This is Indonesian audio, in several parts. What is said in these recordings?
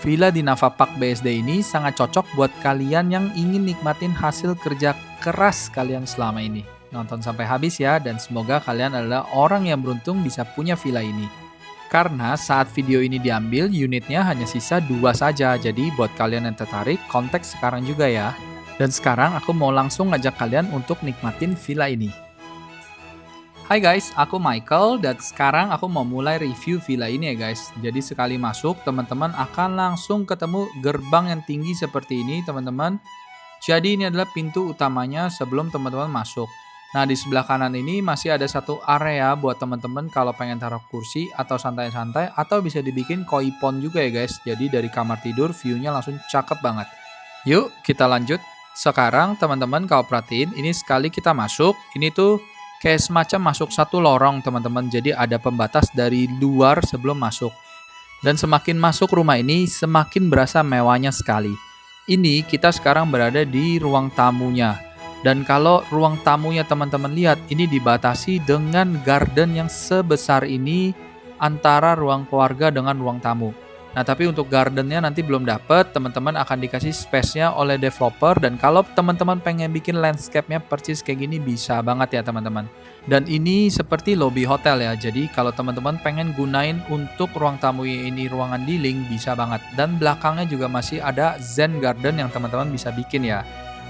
Villa di Nava Park BSD ini sangat cocok buat kalian yang ingin nikmatin hasil kerja keras kalian selama ini. Nonton sampai habis ya, dan semoga kalian adalah orang yang beruntung bisa punya villa ini. Karena saat video ini diambil, unitnya hanya sisa 2 saja, jadi buat kalian yang tertarik, kontak sekarang juga ya. Dan sekarang aku mau langsung ngajak kalian untuk nikmatin villa ini. Hai guys, aku Michael dan sekarang aku mau mulai review villa ini ya guys. Jadi sekali masuk, teman-teman akan langsung ketemu gerbang yang tinggi seperti ini teman-teman. Jadi ini adalah pintu utamanya sebelum teman-teman masuk. Nah di sebelah kanan ini masih ada satu area buat teman-teman kalau pengen taruh kursi atau santai-santai, atau bisa dibikin koi pond juga ya guys. Jadi dari kamar tidur view-nya langsung cakep banget. Yuk kita lanjut. Sekarang teman-teman kalau perhatiin, ini sekali kita masuk, ini tuh kayak semacam masuk satu lorong teman-teman, jadi ada pembatas dari luar sebelum masuk. Dan semakin masuk rumah ini, semakin berasa mewahnya sekali. Ini kita sekarang berada di ruang tamunya. Dan kalau ruang tamunya teman-teman lihat, ini dibatasi dengan garden yang sebesar ini antara ruang keluarga dengan ruang tamu. Nah tapi untuk gardennya nanti belum dapet, teman-teman akan dikasih space-nya oleh developer, dan kalau teman-teman pengen bikin landscape-nya persis kayak gini bisa banget ya teman-teman. Dan ini seperti lobby hotel ya, jadi kalau teman-teman pengen gunain untuk ruang tamu ini ruangan dealing bisa banget. Dan belakangnya juga masih ada Zen Garden yang teman-teman bisa bikin ya.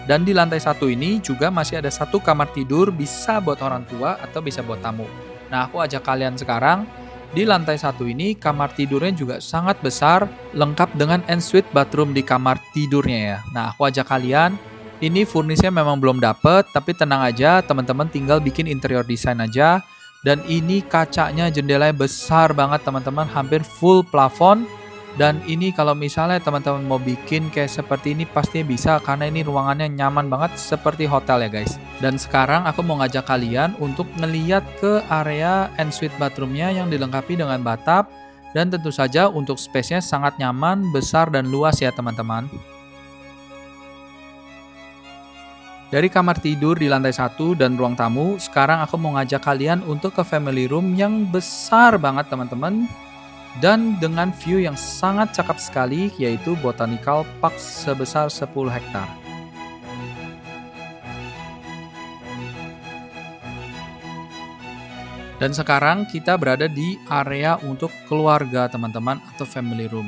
Dan di lantai 1 ini juga masih ada satu kamar tidur, bisa buat orang tua atau bisa buat tamu. Nah aku ajak kalian sekarang, di lantai 1 ini kamar tidurnya juga sangat besar, lengkap dengan ensuite bathroom di kamar tidurnya ya. Nah aku ajak kalian, ini furnisnya memang belum dapet, tapi tenang aja teman-teman, tinggal bikin interior design aja. Dan ini kacanya jendelanya besar banget teman-teman, hampir full plafon. Dan ini kalau misalnya teman-teman mau bikin kayak seperti ini pasti bisa, karena ini ruangannya nyaman banget seperti hotel ya guys. Dan sekarang aku mau ngajak kalian untuk ngeliat ke area ensuite bathroomnya yang dilengkapi dengan bathtub. Dan tentu saja untuk space-nya sangat nyaman, besar dan luas ya teman-teman. Dari kamar tidur di lantai 1 dan ruang tamu, sekarang aku mau ngajak kalian untuk ke family room yang besar banget teman-teman. Dan dengan view yang sangat cakep sekali, yaitu Botanical Park sebesar 10 hektar. Dan sekarang kita berada di area untuk keluarga teman-teman atau family room.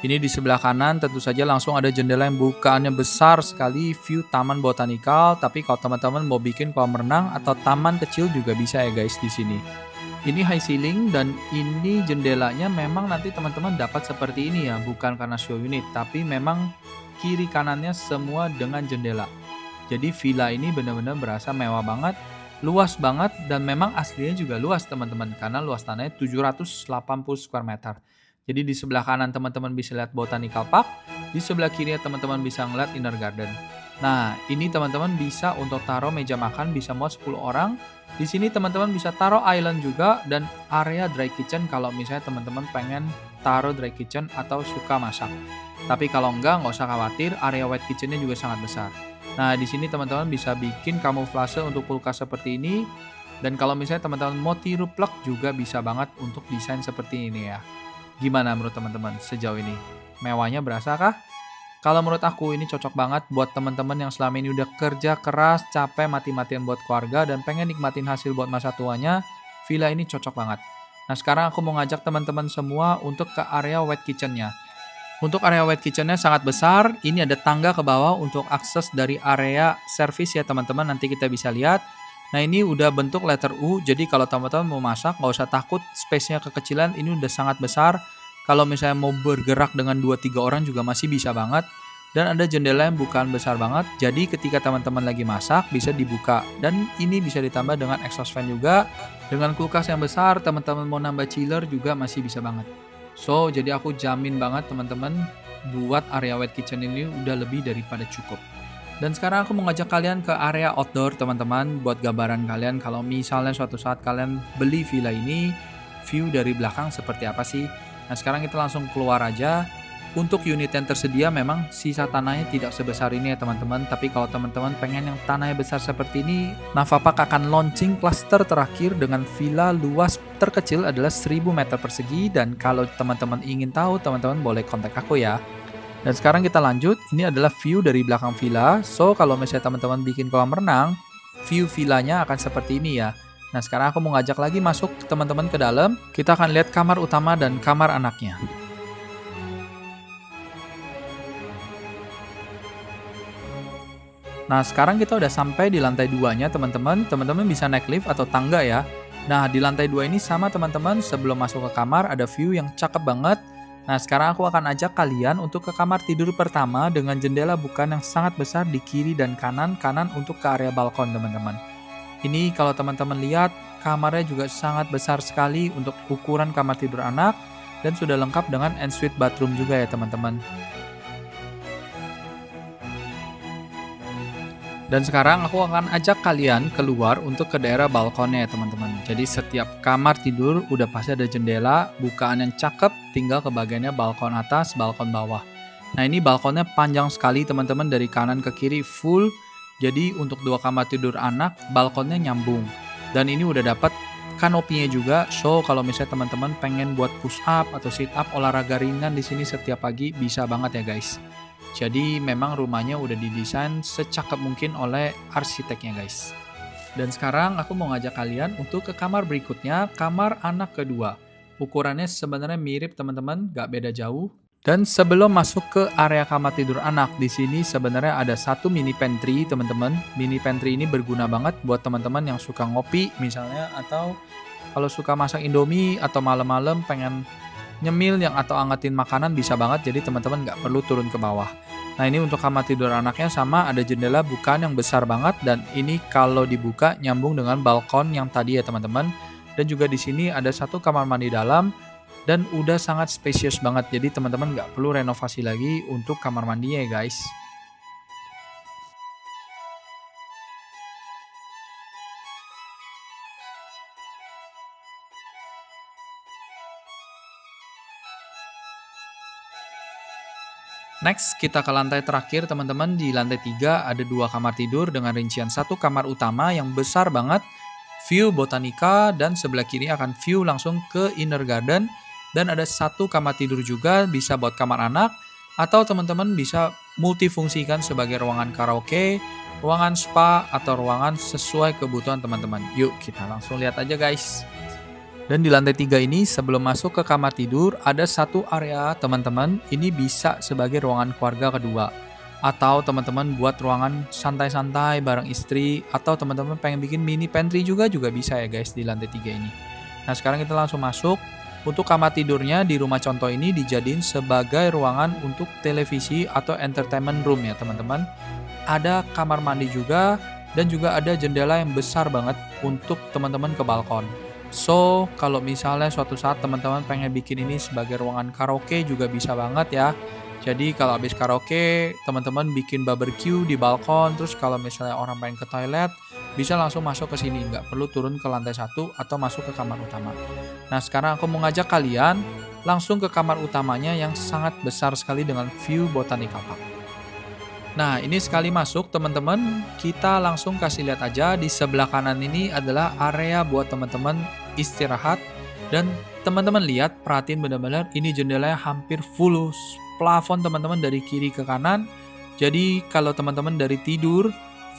Ini di sebelah kanan tentu saja langsung ada jendela yang bukaannya besar sekali, view taman botanikal. Tapi kalau teman-teman mau bikin kolam renang atau taman kecil juga bisa ya guys di sini. Ini high ceiling dan ini jendelanya memang nanti teman-teman dapat seperti ini ya, bukan karena show unit, tapi memang kiri kanannya semua dengan jendela. Jadi villa ini benar-benar berasa mewah banget, luas banget, dan memang aslinya juga luas teman-teman, karena luas tanahnya 780 square meter. Jadi di sebelah kanan teman-teman bisa lihat Botanical Park, di sebelah kiri teman-teman bisa ngeliat Inner Garden. Nah, ini teman-teman bisa untuk taruh meja makan, bisa muat 10 orang. Di sini teman-teman bisa taruh island juga, dan area dry kitchen kalau misalnya teman-teman pengen taruh dry kitchen atau suka masak. Tapi kalau nggak usah khawatir, area wet kitchennya juga sangat besar. Nah, di sini teman-teman bisa bikin kamuflase untuk kulkas seperti ini. Dan kalau misalnya teman-teman mau tiru plug juga bisa banget untuk desain seperti ini ya. Gimana menurut teman-teman sejauh ini? Mewahnya berasa kah? Kalau menurut aku ini cocok banget buat teman-teman yang selama ini udah kerja keras, capek mati-matian buat keluarga, dan pengen nikmatin hasil buat masa tuanya. Villa ini cocok banget. Nah sekarang aku mau ngajak teman-teman semua untuk ke area wet kitchennya. Untuk area wet kitchennya sangat besar. Ini ada tangga ke bawah untuk akses dari area service ya teman-teman. Nanti kita bisa lihat. Nah ini udah bentuk letter U. Jadi kalau teman-teman mau masak nggak usah takut space-nya kekecilan. Ini udah sangat besar. Kalau misalnya mau bergerak dengan 2-3 orang juga masih bisa banget. Dan ada jendela yang bukan besar banget. Jadi ketika teman-teman lagi masak bisa dibuka. Dan ini bisa ditambah dengan exhaust fan juga. Dengan kulkas yang besar, teman-teman mau nambah chiller juga masih bisa banget. So, jadi aku jamin banget teman-teman buat area wet kitchen ini udah lebih daripada cukup. Dan sekarang aku mau ngajak kalian ke area outdoor teman-teman. Buat gambaran kalian kalau misalnya suatu saat kalian beli villa ini, view dari belakang seperti apa sih? Nah sekarang kita langsung keluar aja. Untuk unit yang tersedia memang sisa tanahnya tidak sebesar ini ya teman-teman. Tapi kalau teman-teman pengen yang tanahnya besar seperti ini, Navapak akan launching klaster terakhir dengan villa luas terkecil adalah 1000 meter persegi. Dan kalau teman-teman ingin tahu, teman-teman boleh kontak aku ya. Dan sekarang kita lanjut, ini adalah view dari belakang villa. So kalau misalnya teman-teman bikin kolam renang, view villanya akan seperti ini ya. Nah sekarang aku mau ngajak lagi masuk teman-teman ke dalam. Kita akan lihat kamar utama dan kamar anaknya. Nah, sekarang kita udah sampai di lantai 2-nya, teman-teman. Teman-teman bisa naik lift atau tangga ya. Nah, di lantai 2 ini sama teman-teman, sebelum masuk ke kamar ada view yang cakep banget. Nah, sekarang aku akan ajak kalian untuk ke kamar tidur pertama dengan jendela bukan yang sangat besar di kiri dan kanan untuk ke area balkon, teman-teman. Ini kalau teman-teman lihat, kamarnya juga sangat besar sekali untuk ukuran kamar tidur anak dan sudah lengkap dengan ensuite bathroom juga ya, teman-teman. Dan sekarang aku akan ajak kalian keluar untuk ke daerah balkonnya ya teman-teman. Jadi setiap kamar tidur udah pasti ada jendela, bukaan yang cakep, tinggal ke bagiannya balkon atas, balkon bawah. Nah ini balkonnya panjang sekali teman-teman, dari kanan ke kiri full. Jadi untuk 2 kamar tidur anak, balkonnya nyambung. Dan ini udah dapat kanopinya juga, so kalau misalnya teman-teman pengen buat push up atau sit up olahraga ringan di sini setiap pagi bisa banget ya guys. Jadi memang rumahnya udah didesain secakep mungkin oleh arsiteknya guys. Dan sekarang aku mau ngajak kalian untuk ke kamar berikutnya, kamar anak kedua. Ukurannya sebenarnya mirip teman-teman, gak beda jauh. Dan sebelum masuk ke area kamar tidur anak, di sini sebenarnya ada satu mini pantry teman-teman. Mini pantry ini berguna banget buat teman-teman yang suka ngopi misalnya, atau kalau suka masak Indomie atau malam-malam pengen nyemil yang atau angetin makanan bisa banget, jadi teman-teman nggak perlu turun ke bawah. Nah ini untuk kamar tidur anaknya sama, ada jendela bukaan yang besar banget dan ini kalau dibuka nyambung dengan balkon yang tadi ya teman-teman. Dan juga di sini ada satu kamar mandi dalam dan udah sangat spacious banget, jadi teman-teman nggak perlu renovasi lagi untuk kamar mandinya ya guys. Next, kita ke lantai terakhir teman-teman. Di lantai 3 ada 2 kamar tidur dengan rincian 1 kamar utama yang besar banget, view botanika, dan sebelah kiri akan view langsung ke inner garden. Dan ada 1 kamar tidur juga bisa buat kamar anak, atau teman-teman bisa multifungsikan sebagai ruangan karaoke, ruangan spa, atau ruangan sesuai kebutuhan teman-teman. Yuk kita langsung lihat aja guys. Dan di lantai 3 ini sebelum masuk ke kamar tidur ada satu area teman-teman, ini bisa sebagai ruangan keluarga kedua. Atau teman-teman buat ruangan santai-santai bareng istri, atau teman-teman pengen bikin mini pantry juga bisa ya guys di lantai 3 ini. Nah sekarang kita langsung masuk. Untuk kamar tidurnya di rumah contoh ini dijadiin sebagai ruangan untuk televisi atau entertainment room ya teman-teman. Ada kamar mandi juga dan juga ada jendela yang besar banget untuk teman-teman ke balkon. So, kalau misalnya suatu saat teman-teman pengen bikin ini sebagai ruangan karaoke juga bisa banget ya. Jadi kalau habis karaoke, teman-teman bikin barbecue di balkon, terus kalau misalnya orang pengen ke toilet, bisa langsung masuk ke sini, nggak perlu turun ke lantai 1 atau masuk ke kamar utama. Nah, sekarang aku mau ngajak kalian langsung ke kamar utamanya yang sangat besar sekali dengan view Botanical Park. Nah, ini sekali masuk teman-teman, kita langsung kasih lihat aja di sebelah kanan ini adalah area buat teman-teman istirahat. Dan teman-teman lihat, perhatiin benar-benar ini jendelanya hampir full plafon teman-teman dari kiri ke kanan. Jadi kalau teman-teman dari tidur,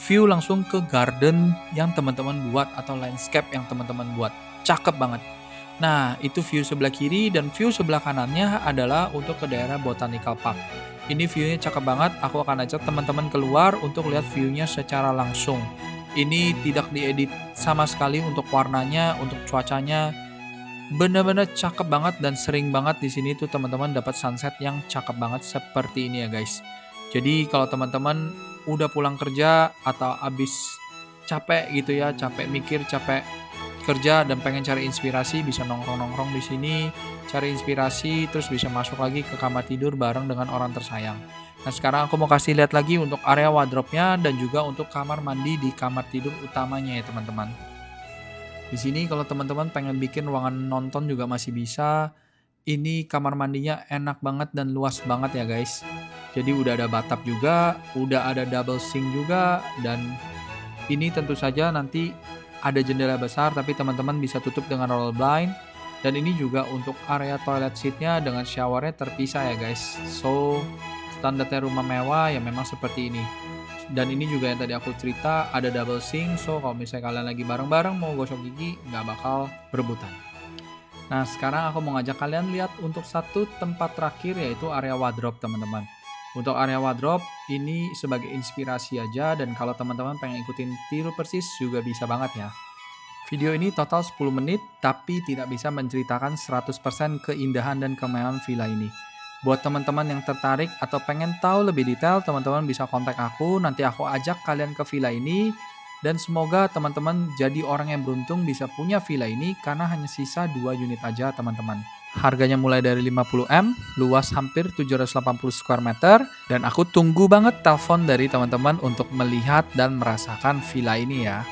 view langsung ke garden yang teman-teman buat atau landscape yang teman-teman buat. Cakep banget. Nah, itu view sebelah kiri dan view sebelah kanannya adalah untuk ke daerah Botanical Park. Ini view-nya cakep banget, aku akan ajak teman-teman keluar untuk lihat view-nya secara langsung. Ini tidak diedit sama sekali untuk warnanya, untuk cuacanya. Bener-bener cakep banget dan sering banget di sini tuh teman-teman dapat sunset yang cakep banget seperti ini ya guys. Jadi kalau teman-teman udah pulang kerja atau abis capek gitu ya, capek mikir, capek kerja dan pengen cari inspirasi, bisa nongkrong-nongkrong di sini, cari inspirasi, terus bisa masuk lagi ke kamar tidur bareng dengan orang tersayang. Nah sekarang aku mau kasih lihat lagi untuk area wardrobe-nya dan juga untuk kamar mandi di kamar tidur utamanya ya teman-teman. Di sini kalau teman-teman pengen bikin ruangan nonton juga masih bisa. Ini kamar mandinya enak banget dan luas banget ya guys. Jadi udah ada bathtub juga, udah ada double sink juga, dan ini tentu saja nanti ada jendela besar tapi teman-teman bisa tutup dengan roll blind. Dan ini juga untuk area toilet seatnya dengan showernya terpisah ya guys. So standarnya rumah mewah ya memang seperti ini. Dan ini juga yang tadi aku cerita ada double sink. So kalau misalnya kalian lagi bareng-bareng mau gosok gigi nggak bakal berebutan. Nah, sekarang aku mau ngajak kalian lihat untuk satu tempat terakhir yaitu area wardrobe, teman-teman. Untuk area wardrobe ini sebagai inspirasi aja dan kalau teman-teman pengen ikutin tiru persis juga bisa banget ya. Video ini total 10 menit tapi tidak bisa menceritakan 100% keindahan dan kemewahan villa ini. Buat teman-teman yang tertarik atau pengen tahu lebih detail, teman-teman bisa kontak aku, nanti aku ajak kalian ke villa ini. Dan semoga teman-teman jadi orang yang beruntung bisa punya villa ini karena hanya sisa 2 unit aja teman-teman. Harganya mulai dari 50M, luas hampir 780 square meter, dan aku tunggu banget telepon dari teman-teman untuk melihat dan merasakan villa ini ya.